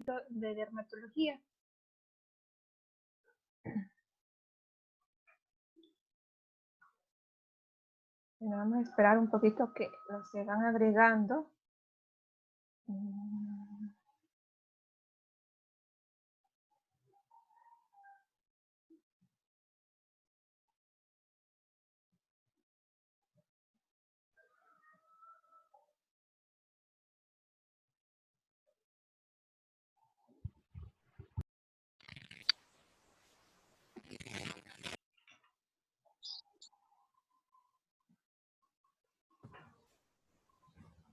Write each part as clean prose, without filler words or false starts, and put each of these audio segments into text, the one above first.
de dermatología. Bueno, vamos a esperar un poquito que los se van agregando.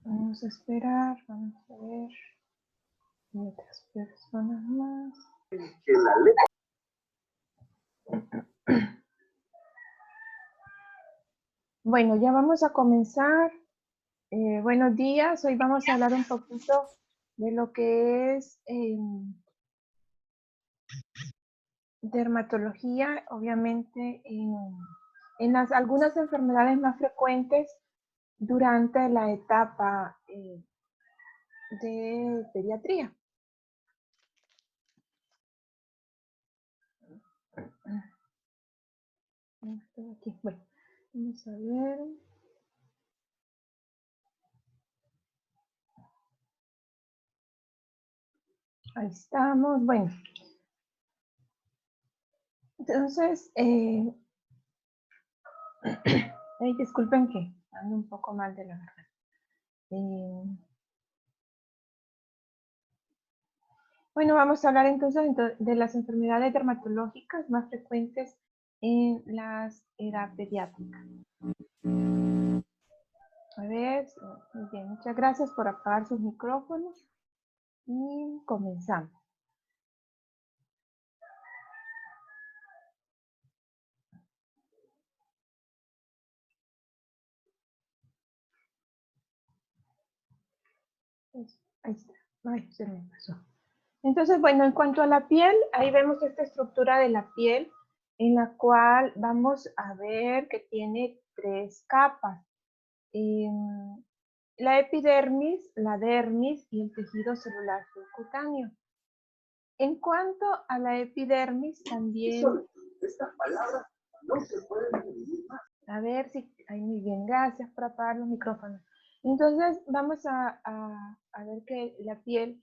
Vamos a esperar, vamos a ver. Y otras personas más. Bueno, ya vamos a comenzar. Buenos días, hoy vamos a hablar un poquito de lo que es dermatología, obviamente en algunas enfermedades más frecuentes durante la etapa de pediatría. Aquí. Bueno, vamos a ver. Ahí estamos. Bueno. Entonces, disculpen que ando un poco mal de la garganta. Bueno, vamos a hablar entonces de las enfermedades dermatológicas más frecuentes en la edad pediátrica. A ver, muy bien, muchas gracias por apagar sus micrófonos y comenzamos. Ahí está, ay, se me pasó. Entonces, bueno, en cuanto a la piel, ahí vemos esta estructura de la piel en la cual vamos a ver que tiene 3 capas. La epidermis, la dermis y el tejido celular subcutáneo. En cuanto a la epidermis, también... Estas palabras no se pueden dividir más. A ver si... Ay, muy bien, gracias por apagar los micrófonos. Entonces, vamos a ver que la piel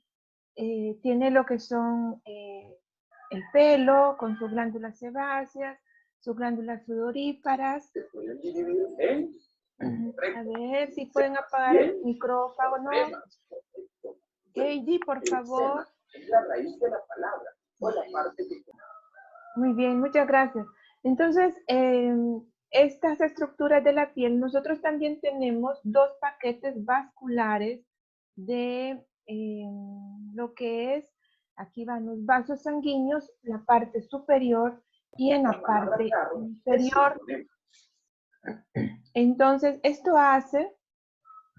tiene lo que son el pelo con sus glándulas sebáceas, sus glándulas sudoríparas. Se pueden dividir en... A ver si pueden apagar el micrófono. KG, por favor. Es la raíz de la palabra o la parte que... Muy bien, muchas gracias. Entonces, estas estructuras de la piel, nosotros también tenemos 2 paquetes vasculares de lo que es, aquí van los vasos sanguíneos, la parte superior y en la parte inferior. Entonces, esto hace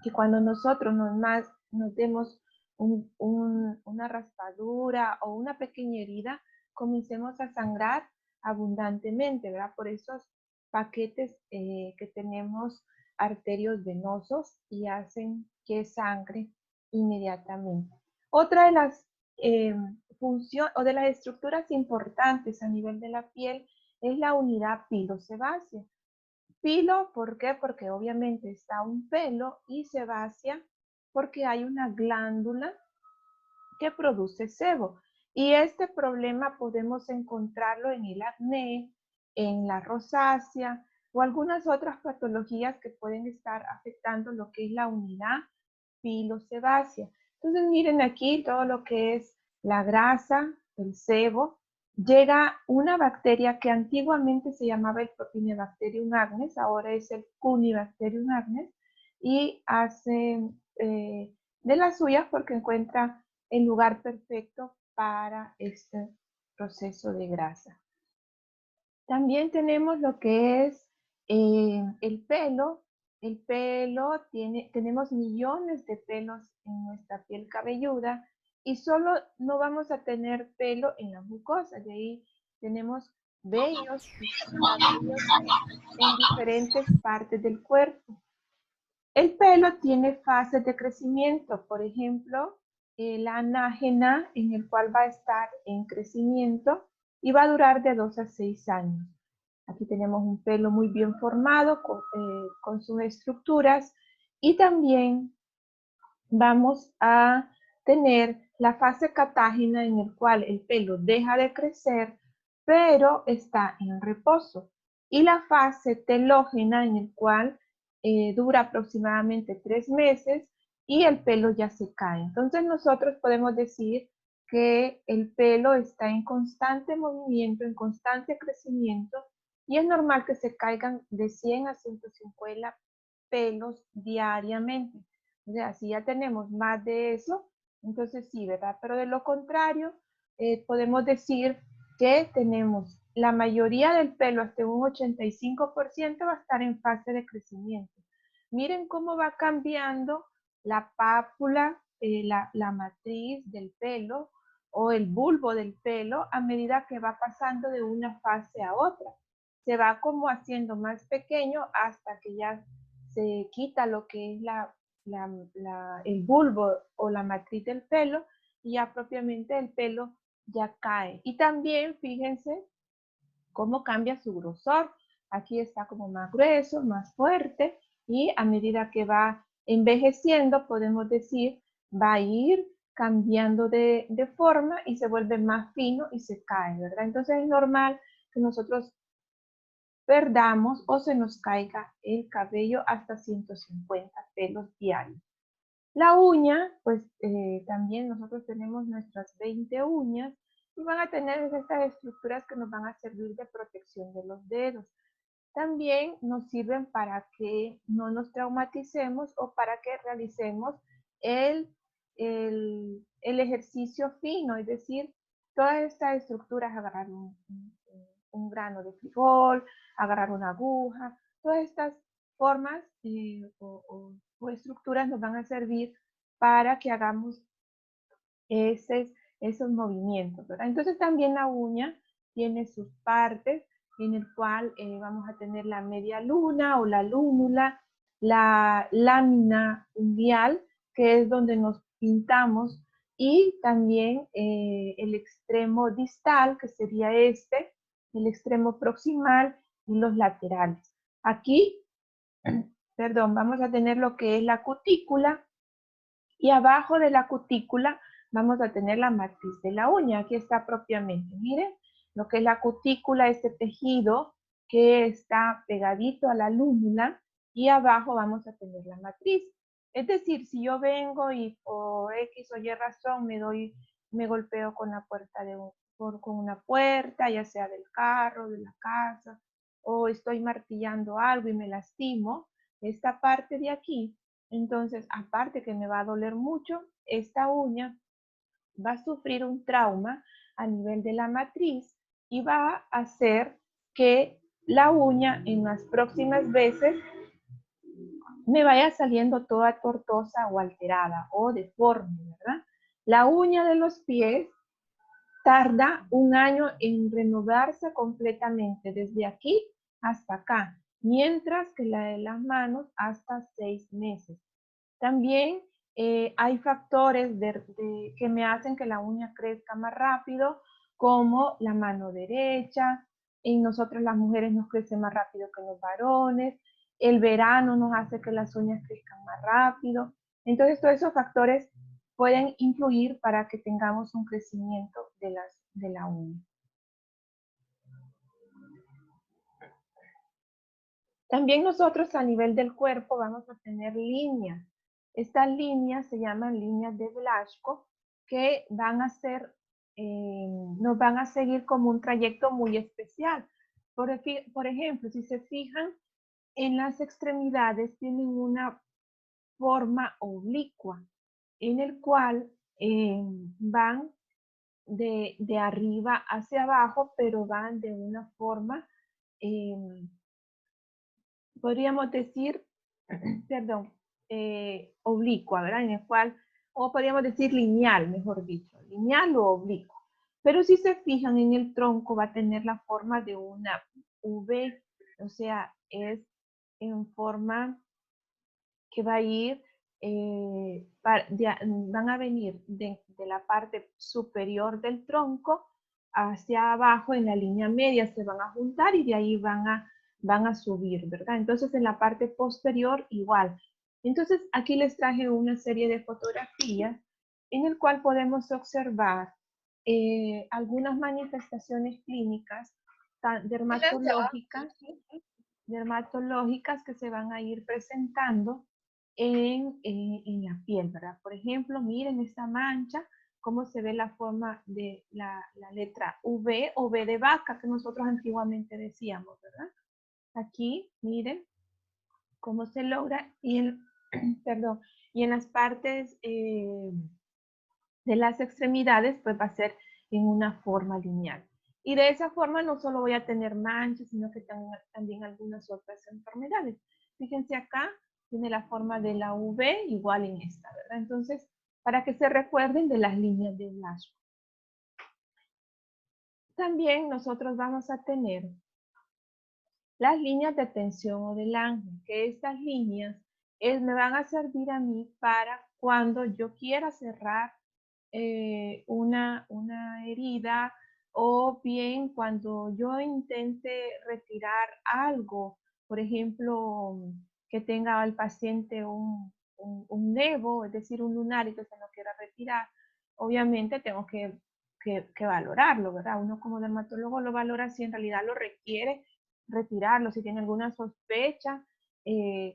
que cuando nosotros nos demos una raspadura o una pequeña herida, comencemos a sangrar abundantemente, ¿verdad? Por esos paquetes que tenemos arterios venosos y hacen que sangre inmediatamente. Otra de las funciones o de las estructuras importantes a nivel de la piel es la unidad pilosebácea. Pilo, ¿por qué? Porque obviamente está un pelo, y sebácea porque hay una glándula que produce sebo. Y este problema podemos encontrarlo en el acné, en la rosácea o algunas otras patologías que pueden estar afectando lo que es la unidad pilosebácea. Entonces miren aquí todo lo que es la grasa, el sebo. Llega una bacteria que antiguamente se llamaba el Propinebacterium agnes, ahora es el Cunibacterium agnes, y hace de las suyas porque encuentra el lugar perfecto para este proceso de grasa. También tenemos lo que es el pelo. El pelo tenemos millones de pelos en nuestra piel cabelluda y solo no vamos a tener pelo en la mucosa. De ahí tenemos vellos y cabellos en diferentes partes del cuerpo. El pelo tiene fases de crecimiento. Por ejemplo, la anágena, en el cual va a estar en crecimiento y va a durar de 2 a 6 años. Aquí tenemos un pelo muy bien formado con sus estructuras, y también vamos a tener la fase catágena, en el cual el pelo deja de crecer pero está en reposo, y la fase telógena, en el cual dura aproximadamente 3 meses y el pelo ya se cae. Entonces nosotros podemos decir que el pelo está en constante movimiento, en constante crecimiento, y es normal que se caigan de 100 a 150 pelos diariamente. O sea, si ya tenemos más de eso, entonces sí, ¿verdad? Pero de lo contrario, podemos decir que tenemos la mayoría del pelo, hasta un 85%, va a estar en fase de crecimiento. Miren cómo va cambiando la pápula, la matriz del pelo o el bulbo del pelo a medida que va pasando de una fase a otra. Se va como haciendo más pequeño hasta que ya se quita lo que es el bulbo o la matriz del pelo, y ya propiamente el pelo ya cae. Y también fíjense cómo cambia su grosor. Aquí está como más grueso, más fuerte, y a medida que va envejeciendo, podemos decir, va a ir cambiando de forma y se vuelve más fino y se cae, ¿verdad? Entonces es normal que nosotros perdamos o se nos caiga el cabello hasta 150 pelos diarios. La uña, pues también nosotros tenemos nuestras 20 uñas y van a tener estas estructuras que nos van a servir de protección de los dedos. También nos sirven para que no nos traumaticemos o para que realicemos el, el ejercicio fino, es decir, todas estas estructuras, agarrar un grano de frijol, agarrar una aguja, todas estas formas o estructuras nos van a servir para que hagamos esos movimientos, ¿verdad? Entonces también la uña tiene sus partes, en el cual vamos a tener la media luna o la lúnula, la lámina unguial, que es donde nos pintamos, y también el extremo distal, que sería este, el extremo proximal y los laterales. Aquí, perdón, vamos a tener lo que es la cutícula, y abajo de la cutícula vamos a tener la matriz de la uña. Aquí está propiamente, miren, lo que es la cutícula, este tejido que está pegadito a la lúnula, y abajo vamos a tener la matriz. Es decir, si yo vengo y por X o Y razón me golpeo con la puerta con una puerta, ya sea del carro, de la casa, o estoy martillando algo y me lastimo, esta parte de aquí, entonces, aparte que me va a doler mucho, esta uña va a sufrir un trauma a nivel de la matriz y va a hacer que la uña en las próximas veces me vaya saliendo toda tortosa o alterada o deforme, ¿verdad? La uña de los pies tarda un año en renovarse completamente, desde aquí hasta acá, mientras que la de las manos hasta 6 meses. También hay factores que me hacen que la uña crezca más rápido, como la mano derecha. En nosotros las mujeres nos crece más rápido que los varones. El verano nos hace que las uñas crezcan más rápido. Entonces todos esos factores pueden influir para que tengamos un crecimiento de la uña. También nosotros a nivel del cuerpo vamos a tener líneas. Estas líneas se llaman líneas de Blasco, que van a ser, nos van a seguir como un trayecto muy especial. Por ejemplo, si se fijan, en las extremidades tienen una forma oblicua, en el cual van de arriba hacia abajo, pero van de una forma, podríamos decir, perdón, oblicua, ¿verdad? En el cual, o podríamos decir lineal, mejor dicho, lineal o oblicuo. Pero si se fijan en el tronco, va a tener la forma de una V, o sea, es en forma que va a ir van a venir de la parte superior del tronco hacia abajo en la línea media, se van a juntar y de ahí van a subir, ¿verdad? Entonces en la parte posterior igual. Entonces aquí les traje una serie de fotografías en el cual podemos observar algunas manifestaciones clínicas dermatológicas que se van a ir presentando en la piel, ¿verdad? Por ejemplo, miren esta mancha, cómo se ve la forma de la letra V o V de vaca que nosotros antiguamente decíamos, ¿verdad? Aquí, miren cómo se logra y perdón, y en las partes de las extremidades, pues va a ser en una forma lineal. Y de esa forma no solo voy a tener manchas, sino que también algunas otras enfermedades. Fíjense acá, tiene la forma de la V igual en esta, ¿verdad? Entonces, para que se recuerden de las líneas de Blaschko. También nosotros vamos a tener las líneas de tensión o de Lange, que estas líneas me van a servir a mí para cuando yo quiera cerrar una herida o bien cuando yo intente retirar algo, por ejemplo, que tenga al paciente un nevo, es decir, un lunar y que se lo quiera retirar, obviamente tengo que valorarlo, ¿verdad? Uno como dermatólogo lo valora si en realidad lo requiere retirarlo, si tiene alguna sospecha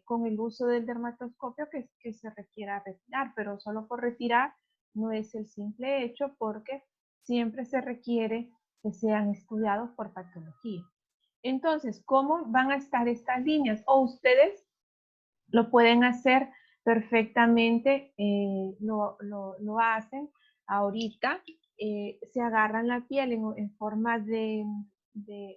con el uso del dermatoscopio que se requiera retirar, pero solo por retirar no es el simple hecho porque siempre se requiere que sean estudiados por patología. Entonces, ¿cómo van a estar estas líneas? O ustedes lo pueden hacer perfectamente, lo hacen ahorita, se agarran la piel en forma de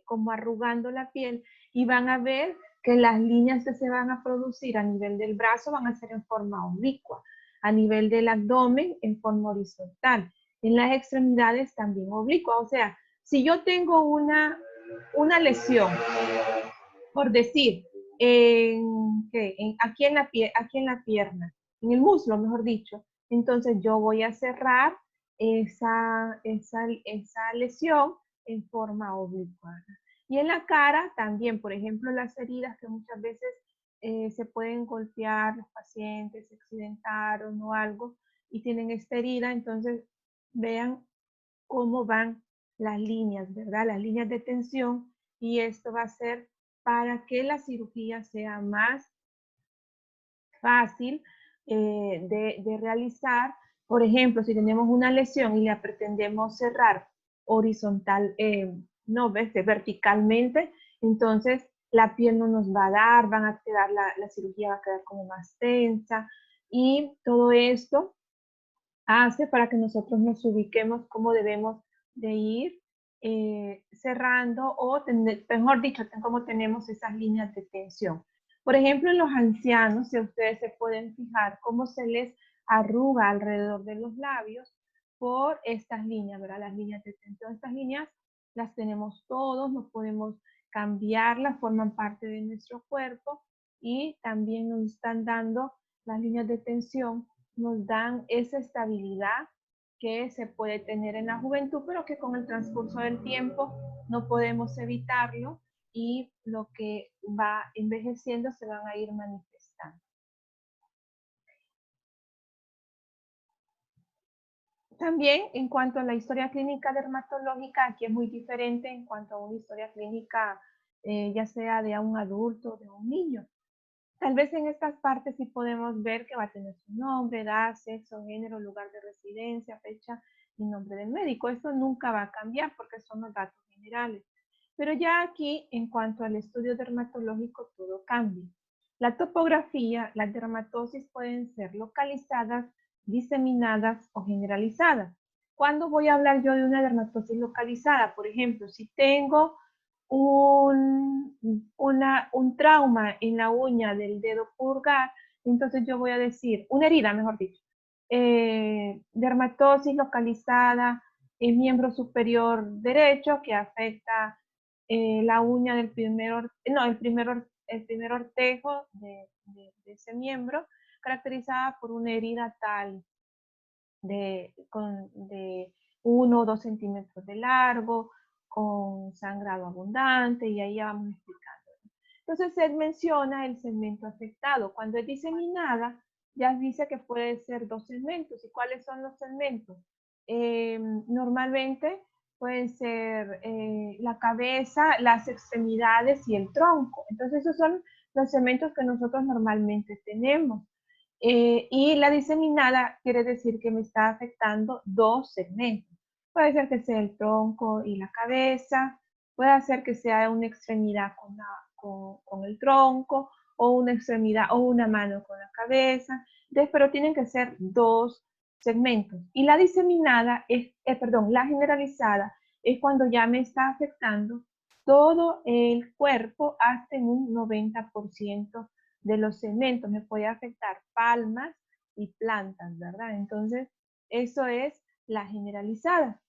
como arrugando la piel y van a ver que las líneas que se van a producir a nivel del brazo van a ser en forma oblicua, a nivel del abdomen en forma horizontal, en las extremidades también oblicua. O sea, si yo tengo una lesión, por decir, aquí en la pierna, en el muslo, mejor dicho, entonces yo voy a cerrar esa lesión en forma oblicua. Y en la cara también, por ejemplo, las heridas que muchas veces se pueden golpear los pacientes, se accidentaron o algo, y tienen esta herida, entonces vean cómo van las líneas, ¿verdad? Las líneas de tensión, y esto va a ser para que la cirugía sea más fácil de realizar. Por ejemplo, si tenemos una lesión y la pretendemos cerrar horizontal, no, verticalmente, entonces la piel no nos va a dar, van a quedar, la cirugía va a quedar como más tensa, y todo esto hace para que nosotros nos ubiquemos cómo debemos de ir cerrando o, mejor dicho, cómo tenemos esas líneas de tensión. Por ejemplo, en los ancianos, si ustedes se pueden fijar cómo se les arruga alrededor de los labios por estas líneas, ¿verdad? Las líneas de tensión. Estas líneas las tenemos todos, no podemos cambiarlas, forman parte de nuestro cuerpo y también nos están dando las líneas de tensión, nos dan esa estabilidad que se puede tener en la juventud, pero que con el transcurso del tiempo no podemos evitarlo y lo que va envejeciendo se van a ir manifestando. También en cuanto a la historia clínica dermatológica, aquí es muy diferente en cuanto a una historia clínica, ya sea de un adulto o de un niño. Tal vez en estas partes sí podemos ver que va a tener su nombre, edad, sexo, género, lugar de residencia, fecha y nombre del médico. Esto nunca va a cambiar porque son los datos generales. Pero ya aquí, en cuanto al estudio dermatológico, todo cambia. La topografía, las dermatosis pueden ser localizadas, diseminadas o generalizadas. ¿Cuándo voy a hablar yo de una dermatosis localizada? Por ejemplo, si tengo un trauma en la uña del dedo pulgar, entonces yo voy a decir, una herida, mejor dicho, dermatosis localizada en miembro superior derecho que afecta la uña del el primer ortejo de ese miembro, caracterizada por una herida tal de 1 o 2 centímetros de largo, con sangrado abundante, y ahí ya vamos explicando. Entonces se menciona el segmento afectado. Cuando es diseminada, ya dice que puede ser 2 segmentos. ¿Y cuáles son los segmentos? Normalmente pueden ser la cabeza, las extremidades y el tronco. Entonces esos son los segmentos que nosotros normalmente tenemos. Y la diseminada quiere decir que me está afectando 2 segmentos. Puede ser que sea el tronco y la cabeza, puede ser que sea una extremidad con el tronco, o una extremidad o una mano con la cabeza. Entonces, pero tienen que ser 2 segmentos. Y la diseminada es, perdón, la generalizada es cuando ya me está afectando todo el cuerpo hasta en un 90% de los segmentos. Me puede afectar palmas y plantas, ¿verdad? Entonces, eso es la generalizada.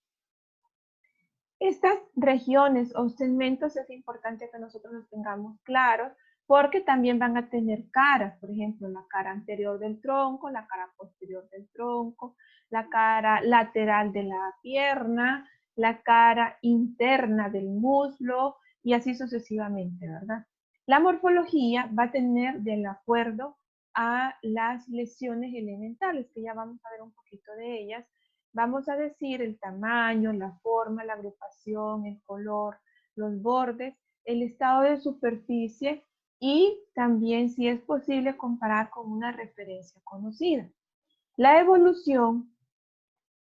Estas regiones o segmentos es importante que nosotros los tengamos claros, porque también van a tener caras, por ejemplo, la cara anterior del tronco, la cara posterior del tronco, la cara lateral de la pierna, la cara interna del muslo, y así sucesivamente, ¿verdad? La morfología va a tener de acuerdo a las lesiones elementales, que ya vamos a ver un poquito de ellas. Vamos a decir el tamaño, la forma, la agrupación, el color, los bordes, el estado de superficie, y también, si es posible, comparar con una referencia conocida. La evolución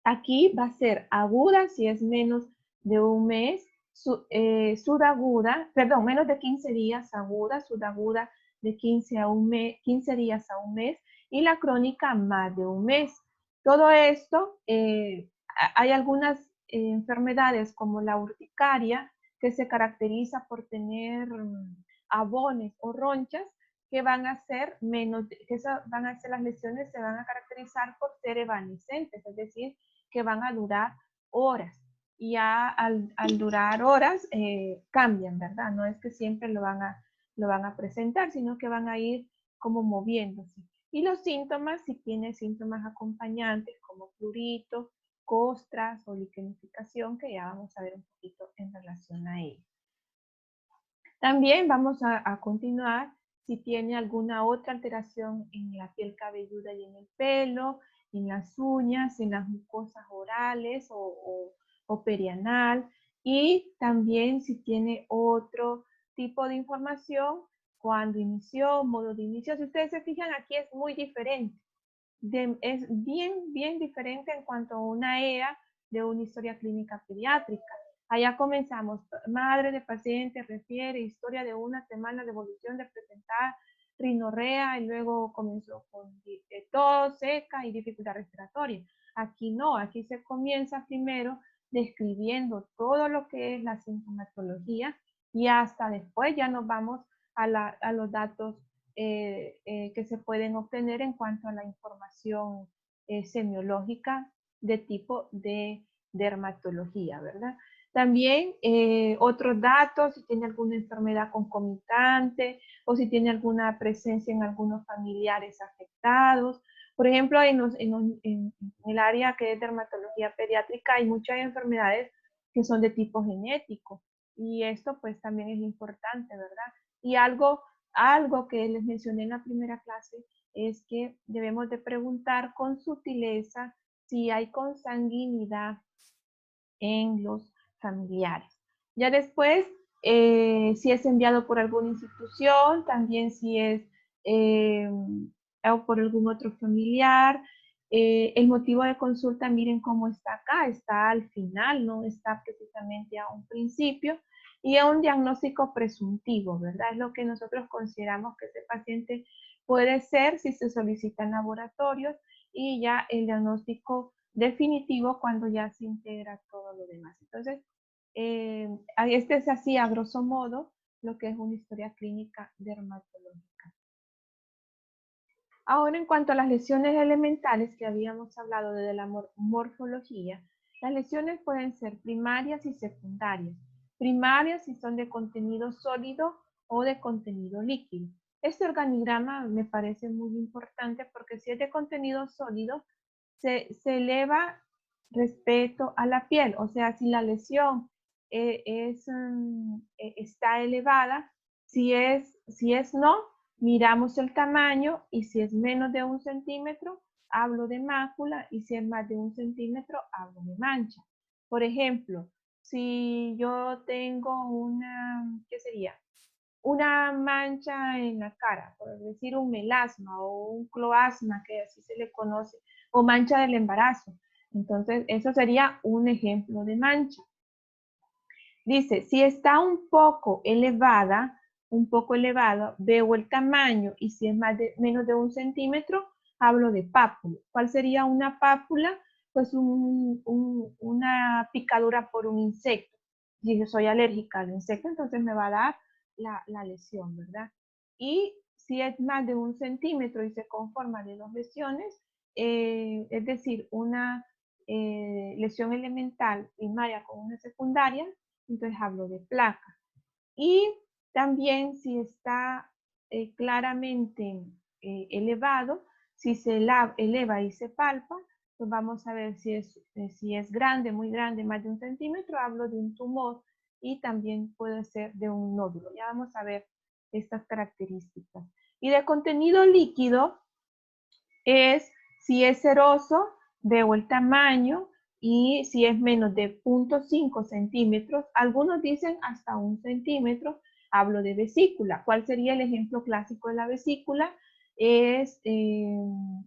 aquí va a ser aguda si es menos de un mes, sudaguda, perdón, menos de 15 días aguda, sudaguda de 15 días a un mes, y la crónica más de un mes. Todo esto, hay algunas enfermedades como la urticaria, que se caracteriza por tener abones o ronchas, que van a ser menos, van a ser, las lesiones se van a caracterizar por ser evanescentes, es decir, que van a durar horas. Y ya al durar horas cambian, ¿verdad? No es que siempre lo van a presentar, sino que van a ir como moviéndose. Y los síntomas, si tiene síntomas acompañantes como prurito, costras o liquenificación, que ya vamos a ver un poquito en relación a ello. También vamos a continuar si tiene alguna otra alteración en la piel cabelluda y en el pelo, en las uñas, en las mucosas orales o perianal, y también si tiene otro tipo de información, cuando inició, modo de inicio. Si ustedes se fijan, aquí es muy diferente. Es bien diferente en cuanto a una EA de una historia clínica pediátrica. Allá comenzamos, madre de paciente refiere historia de una semana de evolución de presentar rinorrea, y luego comenzó con tos seca y dificultad respiratoria. Aquí no, aquí se comienza primero describiendo todo lo que es la sintomatología, y hasta después ya nos vamos a los datos que se pueden obtener en cuanto a la información semiológica de tipo de dermatología, ¿verdad? También otros datos, si tiene alguna enfermedad concomitante o si tiene alguna presencia en algunos familiares afectados. Por ejemplo, en el área que es dermatología pediátrica hay muchas enfermedades que son de tipo genético, y esto pues también es importante, ¿verdad? Y algo que les mencioné en la primera clase es que debemos de preguntar con sutileza si hay consanguinidad en los familiares. Ya después, si es enviado por alguna institución, también si es o por algún otro familiar. El motivo de consulta, miren cómo está acá, está al final, no está precisamente a un principio, y a un diagnóstico presuntivo, ¿verdad? Es lo que nosotros consideramos que ese paciente puede ser si se solicitan laboratorios, y ya el diagnóstico definitivo cuando ya se integra todo lo demás. Entonces, este es así a grosso modo lo que es una historia clínica dermatológica. Ahora, en cuanto a las lesiones elementales que habíamos hablado de la morfología, las lesiones pueden ser primarias y secundarias. Primarias si son de contenido sólido o de contenido líquido. Este organigrama me parece muy importante porque si es de contenido sólido, se eleva respecto a la piel. O sea, si la lesión está elevada, si es no, miramos el tamaño y si es menos de 1 centímetro, hablo de mácula y si es más de 1 centímetro, hablo de mancha. Por ejemplo, si yo tengo ¿qué sería? Una mancha en la cara, por decir un melasma o un cloasma, que así se le conoce, o mancha del embarazo. Entonces, eso sería un ejemplo de mancha. Dice, si está un poco elevado, veo el tamaño y si es menos de 1 centímetro, hablo de pápula. ¿Cuál sería una pápula? Pues una picadura por un insecto. Si yo soy alérgica al insecto, entonces me va a dar la lesión, ¿verdad? Y si es más de 1 centímetro y se conforma de 2 lesiones, es decir, una lesión elemental primaria con una secundaria, entonces hablo de placa. Y también si está claramente elevado, si se eleva y se palpa, pues vamos a ver si es grande, muy grande, más de 1 centímetro, hablo de un tumor y también puede ser de un nódulo. Ya vamos a ver estas características. Y de contenido líquido es si es ceroso, veo el tamaño y si es menos de 0.5 centímetros, algunos dicen hasta 1 centímetro, hablo de vesícula. ¿Cuál sería el ejemplo clásico de la vesícula? Es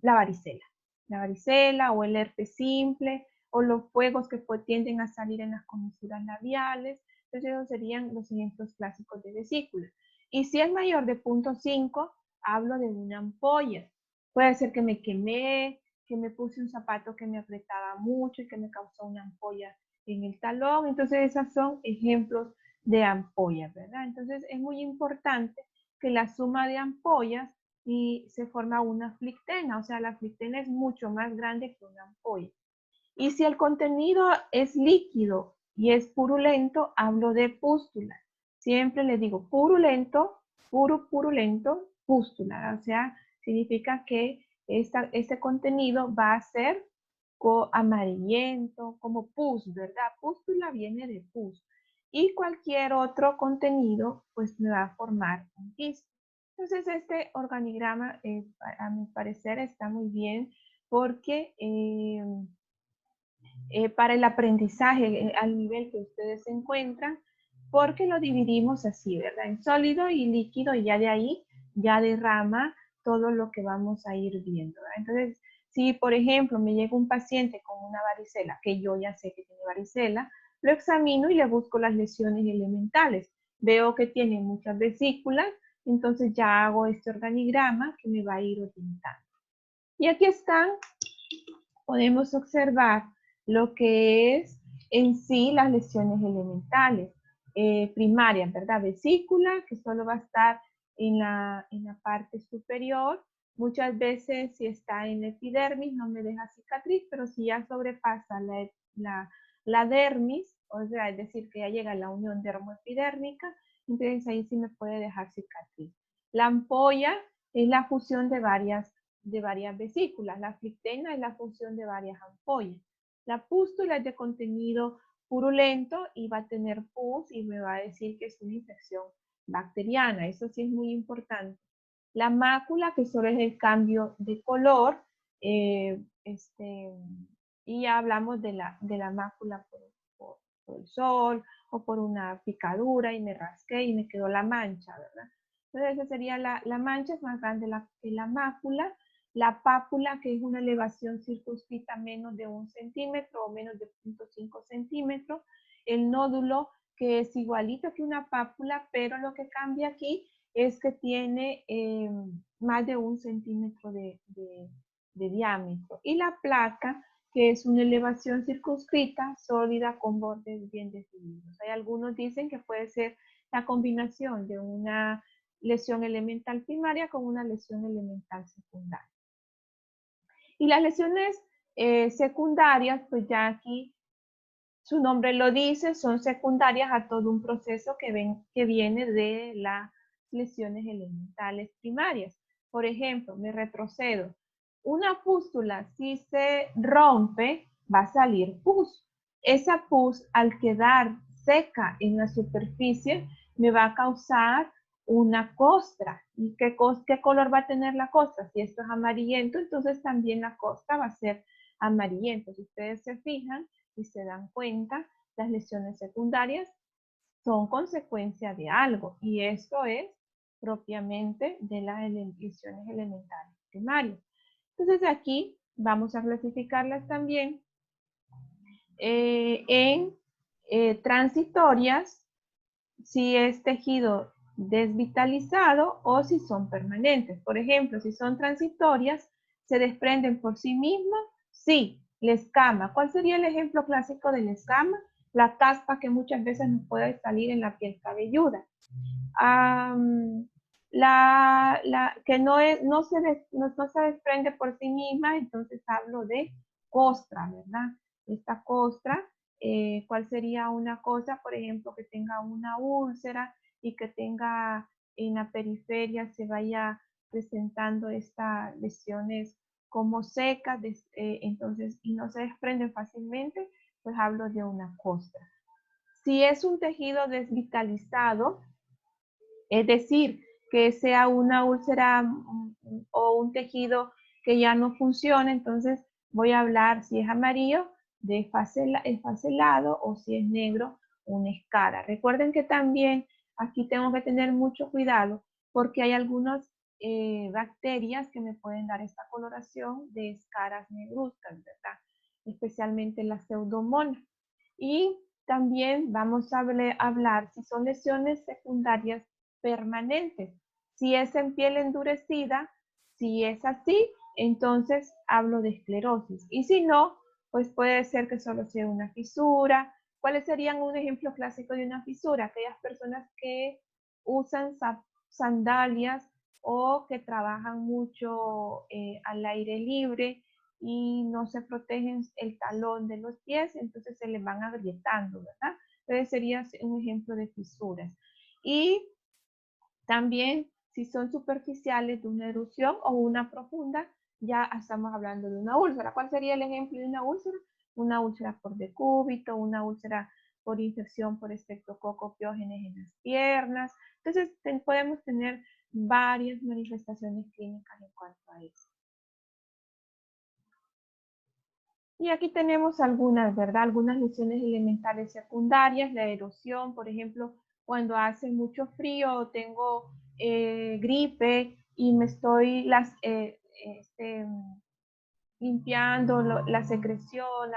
la varicela. La varicela o el herpes simple o los fuegos que tienden a salir en las comisuras labiales. Entonces esos serían los ejemplos clásicos de vesícula. Y si es mayor de 0.5, hablo de una ampolla. Puede ser que me quemé, que me puse un zapato que me apretaba mucho y que me causó una ampolla en el talón. Entonces, esos son ejemplos de ampollas, ¿verdad? Entonces, es muy importante que la suma de ampollas y se forma una flictena. O sea, la flictena es mucho más grande que una ampolla. Y si el contenido es líquido y es purulento, hablo de pústula. Siempre le digo purulento, purulento, pústula. O sea, significa que este contenido va a ser amarillento, como pus, ¿verdad? Pústula viene de pus. Y cualquier otro contenido, pues me va a formar un quiste. Entonces, este organigrama, a mi parecer, está muy bien porque para el aprendizaje al nivel que ustedes se encuentran, porque lo dividimos así, ¿verdad? En sólido y líquido, y ya de ahí ya derrama todo lo que vamos a ir viendo, ¿verdad? Entonces, si por ejemplo me llega un paciente con una varicela, que yo ya sé que tiene varicela, lo examino y le busco las lesiones elementales. Veo que tiene muchas vesículas, entonces ya hago este organigrama que me va a ir orientando. Y aquí están, podemos observar lo que es en sí las lesiones elementales primarias, ¿verdad? Vesícula, que solo va a estar en la parte superior. Muchas veces si está en la epidermis no me deja cicatriz, pero si ya sobrepasa la dermis, o sea, es decir, que ya llega a la unión dermoepidérmica, entonces ahí sí me puede dejar cicatriz. La ampolla es la fusión de varias vesículas. La flictena es la fusión de varias ampollas. La pústula es de contenido purulento y va a tener pus y me va a decir que es una infección bacteriana. Eso sí es muy importante. La mácula, que solo es el cambio de color, y ya hablamos de la mácula por el sol o por una picadura y me rasqué y me quedó la mancha, ¿verdad? Entonces esa sería la mancha, es más grande que la mácula. La pápula, que es una elevación circunscrita menos de 1 centímetro o menos de 0.5 centímetros. El nódulo, que es igualito que una pápula, pero lo que cambia aquí es que tiene más de 1 centímetro de diámetro. Y la placa, que es una elevación circunscrita, sólida, con bordes bien definidos. Hay algunos dicen que puede ser la combinación de una lesión elemental primaria con una lesión elemental secundaria. Y las lesiones secundarias, pues ya aquí su nombre lo dice, son secundarias a todo un proceso que viene de la lesiones elementales primarias. Por ejemplo, me retrocedo. Una pústula, si se rompe, va a salir pus. Esa pus, al quedar seca en la superficie, me va a causar una costra. ¿Y qué color va a tener la costra? Si esto es amarillento, entonces también la costra va a ser amarillento. Si ustedes se fijan y se dan cuenta, las lesiones secundarias son consecuencia de algo, y esto es propiamente de las lesiones elementales primarias. Entonces aquí vamos a clasificarlas también en transitorias, si es tejido desvitalizado o si son permanentes. Por ejemplo, si son transitorias, se desprenden por sí mismas. Sí, la escama. ¿Cuál sería el ejemplo clásico de la escama? La caspa que muchas veces nos puede salir en la piel cabelluda. Que no se desprende por sí misma, entonces hablo de costra, ¿verdad? Esta costra, ¿cuál sería una cosa? Por ejemplo, que tenga una úlcera y que tenga en la periferia se vaya presentando estas lesiones como secas, entonces, y no se desprenden fácilmente, pues hablo de una costra. Si es un tejido desvitalizado, es decir, que sea una úlcera o un tejido que ya no funciona, entonces voy a hablar si es amarillo de esfacelado o si es negro, una escara. Recuerden que también aquí tengo que tener mucho cuidado porque hay algunas bacterias que me pueden dar esta coloración de escaras negruzcas, ¿verdad? Especialmente la pseudomonas. Y también vamos a hablar si son lesiones secundarias permanentes. Si es en piel endurecida, si es así, entonces hablo de esclerosis. Y si no, pues puede ser que solo sea una fisura. ¿Cuáles serían un ejemplo clásico de una fisura? Aquellas personas que usan sandalias o que trabajan mucho al aire libre y no se protegen el talón de los pies, entonces se les van agrietando, ¿verdad? Entonces sería un ejemplo de fisuras. Y también, si son superficiales de una erupción o una profunda, ya estamos hablando de una úlcera. ¿Cuál sería el ejemplo de una úlcera? Una úlcera por decúbito, una úlcera por infección por estreptococo piógenes en las piernas. Entonces, podemos tener varias manifestaciones clínicas en cuanto a eso. Y aquí tenemos algunas, ¿verdad? Algunas lesiones elementales secundarias, la erosión, por ejemplo, cuando hace mucho frío, tengo gripe y me estoy limpiando la secreción,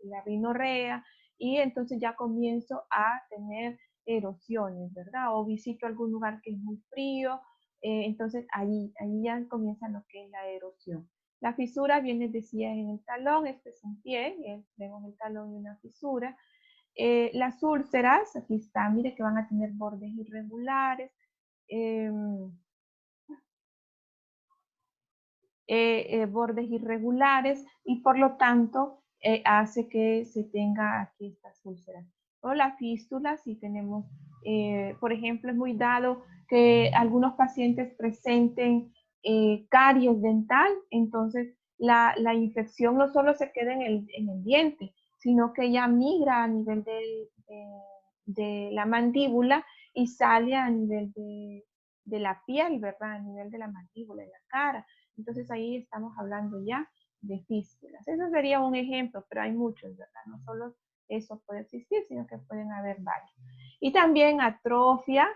la rinorrea, y entonces ya comienzo a tener erosiones, ¿verdad? O visito algún lugar que es muy frío, entonces ahí ya comienza lo que es la erosión. La fisura viene, decía, en el talón, este es un pie, tenemos el talón y una fisura. Las úlceras, aquí está, mire que van a tener bordes irregulares, bordes irregulares y por lo tanto hace que se tenga aquí estas úlceras. O la fístula, si tenemos, por ejemplo, es muy dado que algunos pacientes presenten caries dental, entonces la infección no solo se queda en el diente, sino que ya migra a nivel de la mandíbula y sale a nivel de la piel, ¿verdad? A nivel de la mandíbula, de la cara. Entonces ahí estamos hablando ya de fístulas. Eso sería un ejemplo, pero hay muchos, ¿verdad? No solo eso puede existir, sino que pueden haber varios. Y también atrofia,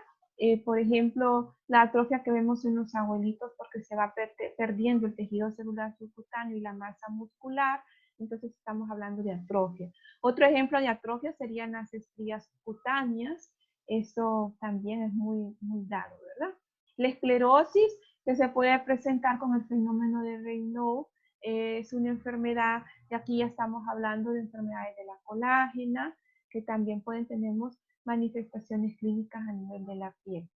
por ejemplo, la atrofia que vemos en los abuelitos porque se va perdiendo el tejido celular subcutáneo y la masa muscular, entonces estamos hablando de atrofia. Otro ejemplo de atrofia serían las estrías cutáneas, eso también es muy, muy dado, ¿verdad? La esclerosis, que se puede presentar con el fenómeno de Raynaud, es una enfermedad, y aquí ya estamos hablando de enfermedades de la colágena, que también pueden tener manifestaciones clínicas a nivel de la piel.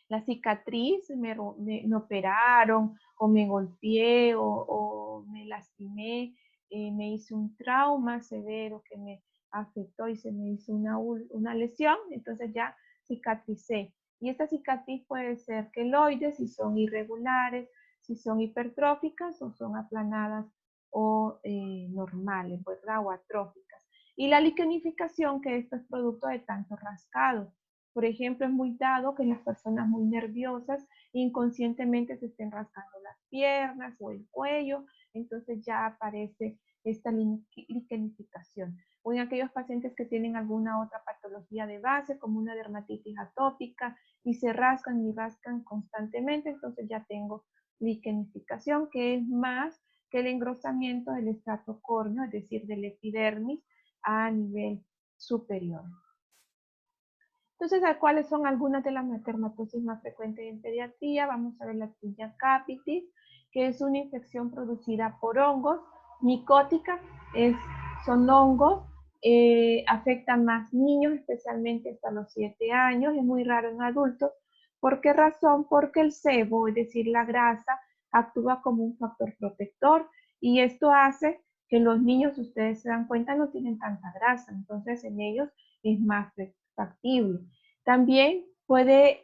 La cicatriz, me operaron, o me golpeé, o me lastimé, me hice un trauma severo que me afectó y se me hizo una lesión, entonces ya cicatricé. Y esta cicatriz puede ser queloides si son irregulares, si son hipertróficas o son aplanadas o normales, ¿verdad? O atróficas. Y la liquenificación, que esto es producto de tanto rascado. Por ejemplo, es muy dado que las personas muy nerviosas inconscientemente se estén rascando las piernas o el cuello, entonces ya aparece esta liquenificación. O en aquellos pacientes que tienen alguna otra patología de base, como una dermatitis atópica, y se rascan y rascan constantemente, entonces ya tengo liquenificación, que es más que el engrosamiento del estrato córneo, es decir, del epidermis a nivel superior. Entonces, ¿cuáles son algunas de las dermatosis más frecuentes en pediatría? Vamos a ver la tinea capitis, que es una infección producida por hongos, micótica, son hongos, afectan más niños, especialmente hasta los 7 años, es muy raro en adultos. ¿Por qué razón? Porque el sebo, es decir, la grasa, actúa como un factor protector y esto hace que los niños, ustedes se dan cuenta, no tienen tanta grasa, entonces en ellos es más factible. También puede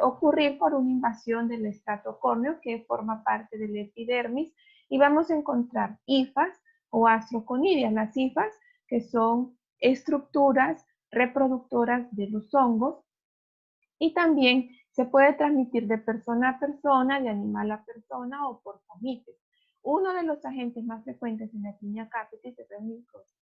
ocurrir por una invasión del estrato córneo que forma parte del epidermis y vamos a encontrar hifas o astroconidias. Las hifas que son estructuras reproductoras de los hongos y también se puede transmitir de persona a persona, de animal a persona o por fomites. Uno de los agentes más frecuentes en la tinea capitis es el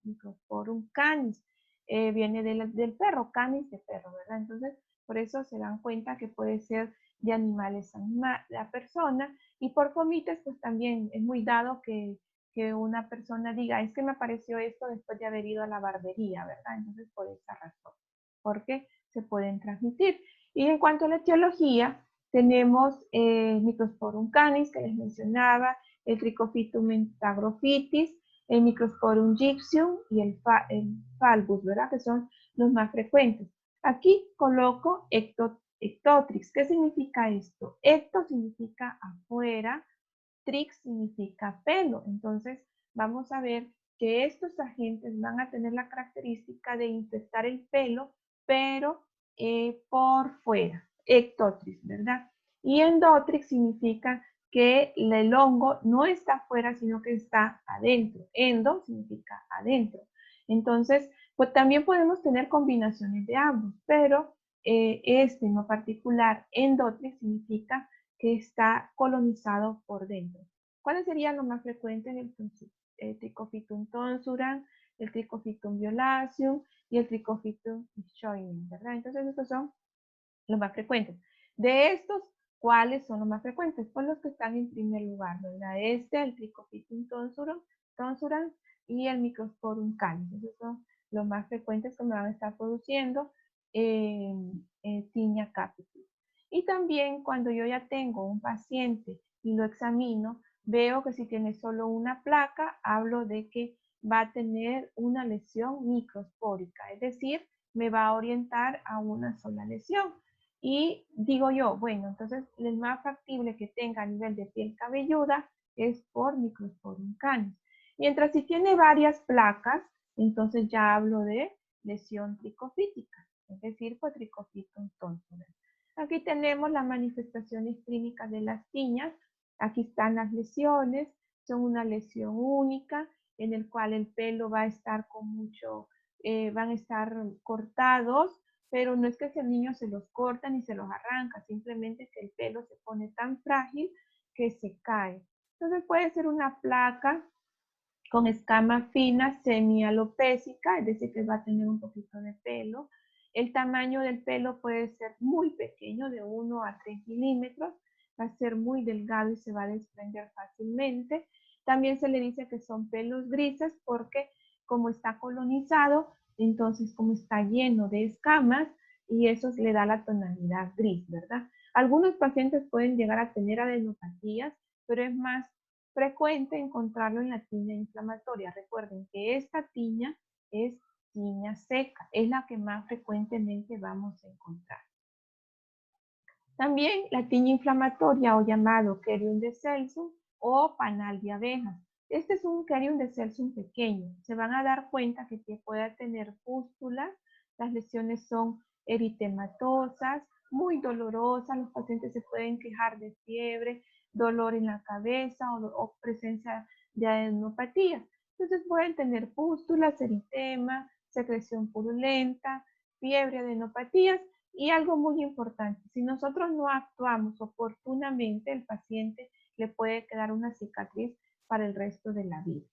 Microsporum canis. Viene del perro, canis de perro, ¿verdad? Entonces, por eso se dan cuenta que puede ser de animales a persona. Y por fomites, pues también es muy dado que una persona diga, es que me apareció esto después de haber ido a la barbería, ¿verdad? Entonces, por esa razón, porque se pueden transmitir. Y en cuanto a la etiología, tenemos Microsporum canis, que les mencionaba, el Trichophytum mentagrophytis, el Microsporum gypsum y el Falbus, ¿verdad? Que son los más frecuentes. Aquí coloco Ectotrix. ¿Qué significa esto? Ecto significa afuera, trix significa pelo. Entonces, vamos a ver que estos agentes van a tener la característica de infectar el pelo, pero por fuera, ectotrix, ¿verdad? Y endotrix significa que el hongo no está afuera, sino que está adentro. Endo significa adentro. Entonces, pues también podemos tener combinaciones de ambos, pero este en lo particular, endotrix, significa que está colonizado por dentro. ¿Cuáles serían los más frecuentes? El Trichophytum tonsuran, el Trichophytum violaceum y el Trichophytum schöning, ¿verdad? Entonces estos son los más frecuentes. De estos, ¿cuáles son los más frecuentes? Pues los que están en primer lugar, ¿verdad? El Trichophytum tonsurans y el Microsporum canis. Esos son los más frecuentes que me van a estar produciendo tinea capitis. Y también cuando yo ya tengo un paciente y lo examino, veo que si tiene solo una placa, hablo de que va a tener una lesión microspórica, es decir, me va a orientar a una sola lesión. Y digo yo, bueno, entonces el más factible que tenga a nivel de piel cabelluda es por Microsporum canis. Mientras si tiene varias placas, entonces ya hablo de lesión tricofítica, es decir, por Trichophytum tonsurans. Aquí tenemos las manifestaciones clínicas de las tiñas. Aquí están las lesiones, son una lesión única en el cual el pelo va a estar con mucho, van a estar cortados, pero no es que ese niño se los corta ni se los arranca, simplemente que el pelo se pone tan frágil que se cae. Entonces puede ser una placa con escama fina semialopésica, es decir, que va a tener un poquito de pelo. El tamaño del pelo puede ser muy pequeño, de 1 a 3 milímetros, va a ser muy delgado y se va a desprender fácilmente. También se le dice que son pelos grises porque como está colonizado, entonces como está lleno de escamas y eso le da la tonalidad gris, ¿verdad? Algunos pacientes pueden llegar a tener adenopatías, pero es más frecuente encontrarlo en la tiña inflamatoria. Recuerden que esta tiña es tiña seca, es la que más frecuentemente vamos a encontrar. También la tiña inflamatoria o llamado Cerium de Celsum o panal de abejas. Este es un Cerium de Celsum pequeño. Se van a dar cuenta que puede tener pústulas, las lesiones son eritematosas, muy dolorosas. Los pacientes se pueden quejar de fiebre, dolor en la cabeza o presencia de adenopatías. Entonces pueden tener pústulas, eritema, secreción purulenta, fiebre, adenopatías y algo muy importante, si nosotros no actuamos oportunamente, el paciente le puede quedar una cicatriz para el resto de la vida.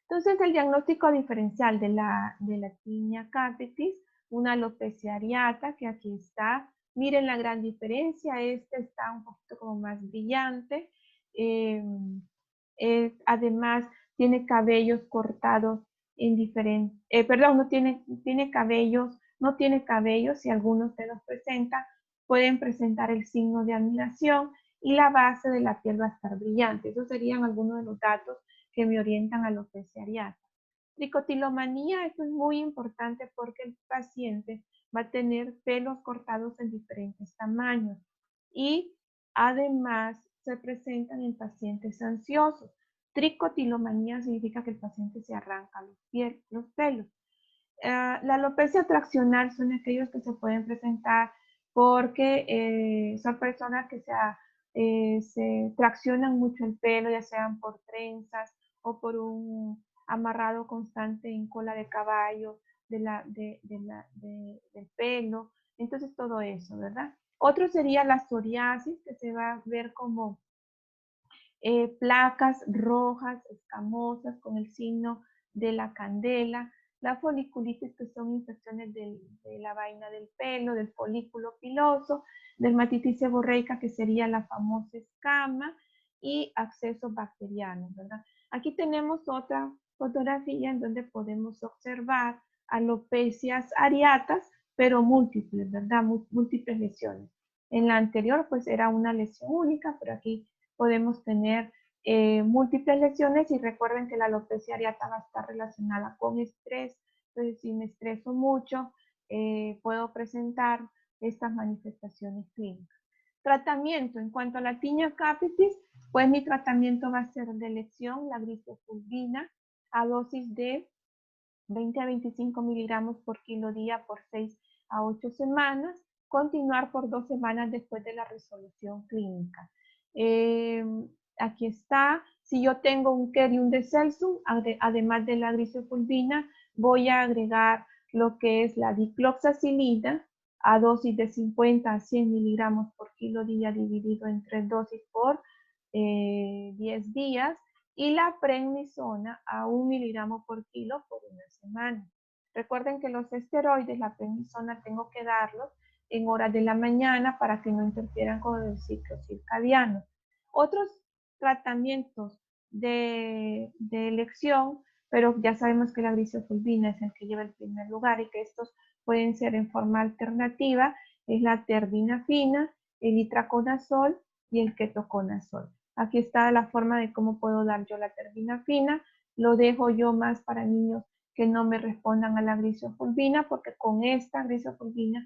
Entonces, el diagnóstico diferencial de la tinea capitis, una alopecia areata, que aquí está. Miren la gran diferencia, este está un poquito como más brillante. Además, tiene cabellos cortados en diferentes, perdón, no tiene cabellos, si algunos se los presenta, pueden presentar el signo de admiración y la base de la piel va a estar brillante. Esos serían algunos de los datos que me orientan a alopecia areata. Tricotilomanía, esto es muy importante porque el paciente va a tener pelos cortados en diferentes tamaños y además se presentan en pacientes ansiosos. Tricotilomanía significa que el paciente se arranca los pelos. La alopecia traccional son aquellos que se pueden presentar porque son personas que se traccionan mucho el pelo, ya sean por trenzas o por un amarrado constante en cola de caballo del pelo. Entonces todo eso, ¿verdad? Otro sería la psoriasis, que se va a ver como placas rojas, escamosas, con el signo de la candela. La foliculitis, que son infecciones de la vaina del pelo, del folículo piloso. Dermatitis seborreica, que sería la famosa escama, y accesos bacterianos, ¿verdad? Aquí tenemos otra fotografía en donde podemos observar alopecias areatas, pero múltiples, ¿verdad? Múltiples lesiones. En la anterior, pues era una lesión única, pero aquí podemos tener múltiples lesiones y recuerden que la alopecia areata va a estar relacionada con estrés. Entonces, si me estreso mucho, puedo presentar estas manifestaciones clínicas. Tratamiento, en cuanto a la tinea capitis, pues mi tratamiento va a ser de elección, la grisofulvina, a dosis de 20 a 25 miligramos por kilo día por 6 a 8 semanas, continuar por 2 semanas después de la resolución clínica. Aquí está, si yo tengo un Kerium de Celsum, además de la grisofulvina, voy a agregar lo que es la dicloxacilina a dosis de 50 a 100 miligramos por kilo día dividido en 3 dosis por 10 días, y la prednisona a 1 miligramo por kilo por una semana. Recuerden que los esteroides, la prednisona, tengo que darlos en horas de la mañana para que no interfieran con el ciclo circadiano. Otros tratamientos de elección, pero ya sabemos que la grisofulvina es el que lleva el primer lugar y que estos pueden ser en forma alternativa, es la terbinafina, el itraconazol y el ketoconazol. Aquí está la forma de cómo puedo dar yo la terbinafina. Lo dejo yo más para niños que no me respondan a la grisofulvina, porque con esta grisofulvina